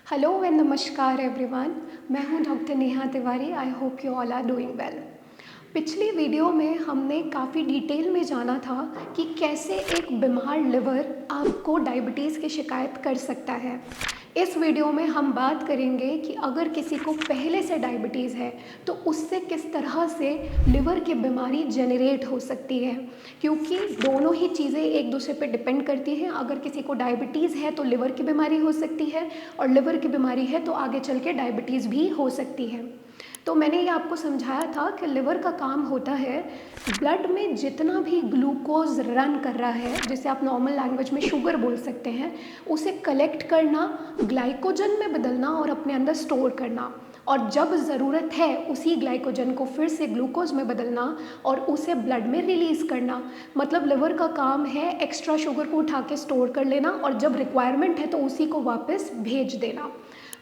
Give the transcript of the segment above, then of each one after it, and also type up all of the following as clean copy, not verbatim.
Hello and नमस्कार everyone. मैं हूं doctor Neha Tiwari. I hope you all are doing well. पिछली वीडियो में हमने काफ़ी डिटेल में जाना था कि कैसे एक बीमार लिवर आपको डायबिटीज़ की शिकायत कर सकता है। इस वीडियो में हम बात करेंगे कि अगर किसी को पहले से डायबिटीज़ है तो उससे किस तरह से लिवर की बीमारी जनरेट हो सकती है, क्योंकि दोनों ही चीज़ें एक दूसरे पे डिपेंड करती हैं। अगर किसी को डायबिटीज़ है तो लिवर की बीमारी हो सकती है, और लिवर की बीमारी है तो आगे चल के डायबिटीज़ भी हो सकती है। तो मैंने ये आपको समझाया था कि लिवर का काम होता है ब्लड में जितना भी ग्लूकोज रन कर रहा है, जिसे आप नॉर्मल लैंग्वेज में शुगर बोल सकते हैं, उसे कलेक्ट करना, ग्लाइकोजन में बदलना और अपने अंदर स्टोर करना, और जब ज़रूरत है उसी ग्लाइकोजन को फिर से ग्लूकोज में बदलना और उसे ब्लड में रिलीज़ करना। मतलब लिवर का काम है एक्स्ट्रा शुगर को उठा के स्टोर कर लेना और जब रिक्वायरमेंट है तो उसी को वापस भेज देना।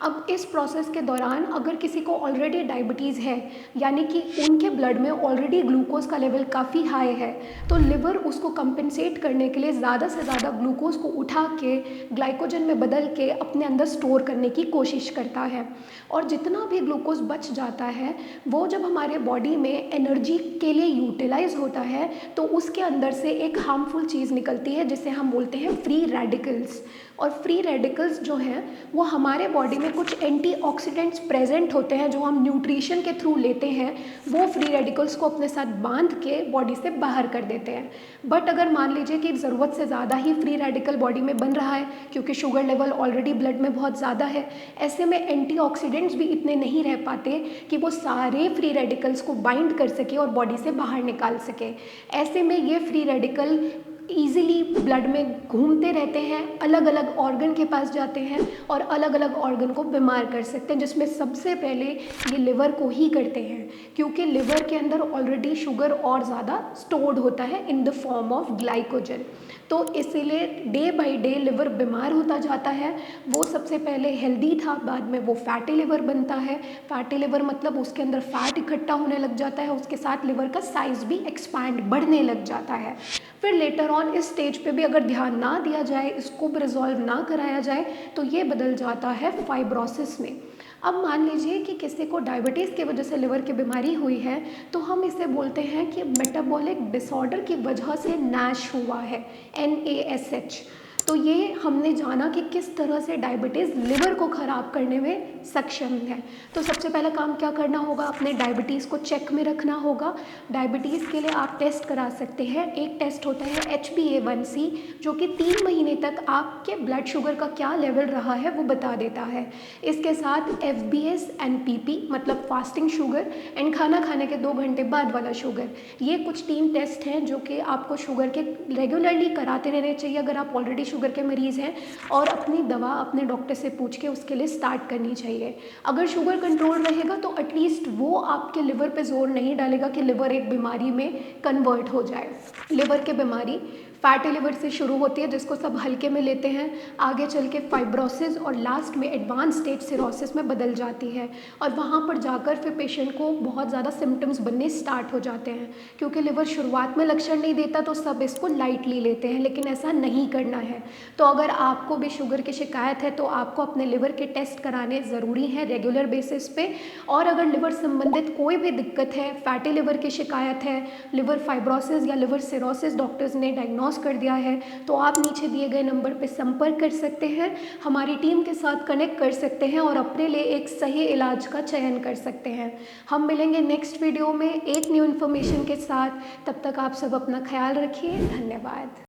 अब इस प्रोसेस के दौरान अगर किसी को ऑलरेडी डायबिटीज़ है, यानी कि उनके ब्लड में ऑलरेडी ग्लूकोज का लेवल काफ़ी हाई है, तो लिवर उसको कंपेंसेट करने के लिए ज़्यादा से ज़्यादा ग्लूकोज को उठा के ग्लाइकोजन में बदल के अपने अंदर स्टोर करने की कोशिश करता है। और जितना भी ग्लूकोज बच जाता है वो जब हमारे बॉडी में एनर्जी के लिए यूटिलाइज होता है तो उसके अंदर से एक हार्मफुल चीज़ निकलती है जिसे हम बोलते हैं फ्री रेडिकल्स। और फ्री रेडिकल्स जो हैं वो हमारे बॉडी में कुछ एंटीऑक्सीडेंट्स प्रेजेंट होते हैं जो हम न्यूट्रिशन के थ्रू लेते हैं, वो फ्री रेडिकल्स को अपने साथ बांध के बॉडी से बाहर कर देते हैं। बट अगर मान लीजिए कि ज़रूरत से ज़्यादा ही फ्री रेडिकल बॉडी में बन रहा है क्योंकि शुगर लेवल ऑलरेडी ब्लड में बहुत ज़्यादा है, ऐसे में एंटीऑक्सीडेंट्स भी इतने नहीं रह पाते कि वो सारे फ्री रेडिकल्स को बाइंड कर सके और बॉडी से बाहर निकाल सके। ऐसे में ये फ्री रेडिकल ईजिली ब्लड में घूमते रहते हैं, अलग अलग ऑर्गन के पास जाते हैं और अलग अलग ऑर्गन को बीमार कर सकते हैं, जिसमें सबसे पहले ये लिवर को ही करते हैं, क्योंकि लिवर के अंदर ऑलरेडी शुगर और ज़्यादा स्टोर्ड होता है in the form of glycogen. तो इसीलिए डे बाय डे लिवर बीमार होता जाता है। वो सबसे पहले हेल्दी था, बाद में वो फैटी लिवर बनता है। फैटी लिवर मतलब उसके अंदर फैट इकट्ठा होने लग जाता है, उसके साथ लिवर का साइज़ भी एक्सपैंड बढ़ने लग जाता है। फिर लेटर ऑन इस स्टेज पे भी अगर ध्यान ना दिया जाए, इसको भी रिजॉल्व ना कराया जाए, तो ये बदल जाता है फाइब्रोसिस में। अब मान लीजिए कि किसी को डायबिटीज़ की वजह से लिवर की बीमारी हुई है, तो हम इसे बोलते हैं कि मेटाबॉलिक डिसऑर्डर की वजह से नैश हुआ है, NASH। तो ये हमने जाना कि किस तरह से डायबिटीज़ लिवर को ख़राब करने में सक्षम है। तो सबसे पहला काम क्या करना होगा, अपने डायबिटीज़ को चेक में रखना होगा। डायबिटीज़ के लिए आप टेस्ट करा सकते हैं। एक टेस्ट होता है HbA1c, जो कि 3 महीने तक आपके ब्लड शुगर का क्या लेवल रहा है वो बता देता है। इसके साथ FBS NPP मतलब फास्टिंग शुगर एंड खाना खाने के 2 घंटे बाद वाला शुगर, ये कुछ 3 टेस्ट हैं जो कि आपको शुगर के रेगुलरली कराते रहने चाहिए अगर आप ऑलरेडी शुगर के मरीज़ हैं, और अपनी दवा अपने डॉक्टर से पूछ के उसके लिए स्टार्ट करनी चाहिए। अगर शुगर कंट्रोल रहेगा तो एटलीस्ट वो आपके लिवर पे जोर नहीं डालेगा कि लिवर एक बीमारी में कन्वर्ट हो जाए। लिवर की बीमारी फैटी लिवर से शुरू होती है जिसको सब हल्के में लेते हैं, आगे चल के फाइब्रोसिस और लास्ट में एडवांस स्टेज सिरोसिस में बदल जाती है, और वहाँ पर जाकर फिर पेशेंट को बहुत ज़्यादा सिम्टम्स बनने स्टार्ट हो जाते हैं। क्योंकि लिवर शुरुआत में लक्षण नहीं देता तो सब इसको लाइटली लेते हैं, लेकिन ऐसा नहीं करना है। तो अगर आपको भी शुगर की शिकायत है तो आपको अपने लिवर के टेस्ट कराने ज़रूरी हैं रेगुलर बेसिस पे। और अगर लिवर संबंधित कोई भी दिक्कत है, फैटी लिवर की शिकायत है, लिवर फाइब्रोसिस या लिवर सिरोसिस डॉक्टर्स ने डायग्नोस कर दिया है, तो आप नीचे दिए गए नंबर पर संपर्क कर सकते हैं, हमारी टीम के साथ कनेक्ट कर सकते हैं और अपने लिए एक सही इलाज का चयन कर सकते हैं। हम मिलेंगे नेक्स्ट वीडियो में एक न्यू इन्फॉर्मेशन के साथ। तब तक आप सब अपना ख्याल रखिए। धन्यवाद।